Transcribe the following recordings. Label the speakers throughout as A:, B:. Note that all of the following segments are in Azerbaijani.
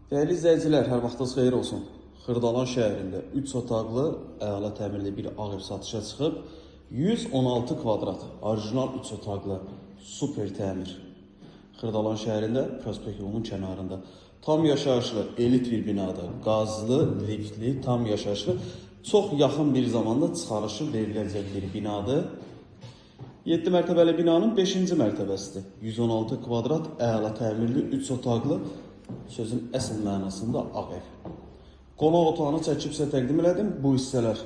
A: Değerli izləyicilər, hər vaxtınız xeyir olsun. Xırdalan şəhərində 3 otaqlı, əla təmirli bir ağ ev satışa çıxıb. 116 kvadrat, orijinal 3 otaqlı, super təmir. Xırdalan şəhərində, Prospekt yolunun kənarında. Tam yaşayışlı, elit bir binada, qazlı, liftli, tam yaşayışlı, çox yaxın bir zamanda çıxarışı veriləcək bir binadır. 7 mərtəbəli binanın 5-ci mərtəbəsidir. 116 kvadrat, əla təmirli, 3 otaqlı, sözün əsl mənasında ağ ev. Qonaq otağını çəkib sizə təqdim elədim. Bu hissələr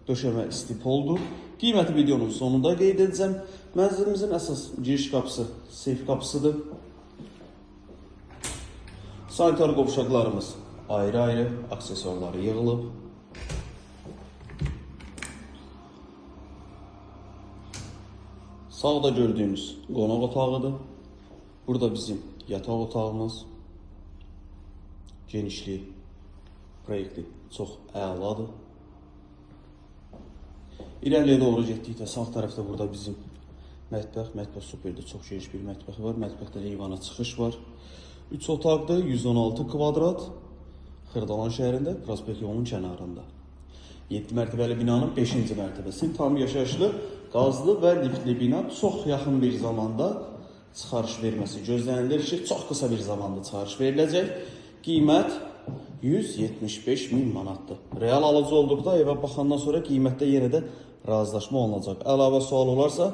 A: döşəmə istipoldur. Qiyməti videonun sonunda qeyd edəcəm. Mənzilimizin əsas giriş qapısı seyf qapısıdır. Sanitar qovşaqlarımız ayrı-ayrı, aksesuarları yığılıb. Sağda gördüyümüz qonaq otağıdır. Burada bizim yataq otağımız. Genişliyi, proyekti çox əladır. İrəliyə doğru getdikdə sağ tərəfdə burada bizim mətbəx superdir. Çox geniş bir mətbəxi var. Mətbəxdə eyvana çıxış var. 3 otaqdır, 116 kvadrat. Xırdalan şəhərində, Prospekt yolunun kənarında. 7 mərtəbəli binanın 5-ci mərtəbəsi. Tam yaşayışlı, qazlı və liftli bina çox yaxın bir zamanda çıxarış verməsi gözlənilir ki, çox qısa bir zamanda çıxarış veriləcək. Qiymət 175 min manatdır. Real alıcı olduqda evə baxandan sonra qiymətdə yenə də razılaşma olunacaq. Əlavə sual olarsa,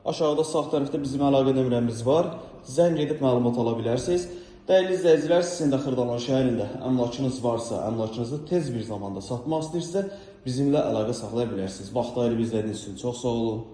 A: aşağıda sağ tərəfdə bizim əlaqə nömrəmiz var. Zəng edib məlumat ala bilərsiniz. Dəyərli izləyicilər, sizin də Xırdalan şəhərində əmlakınız varsa, əmlakınızı tez bir zamanda satmaq istəyirsə, bizimlə əlaqə saxlaya bilərsiniz. Vaxt ayırıb izlədiyiniz üçün çox sağ olun.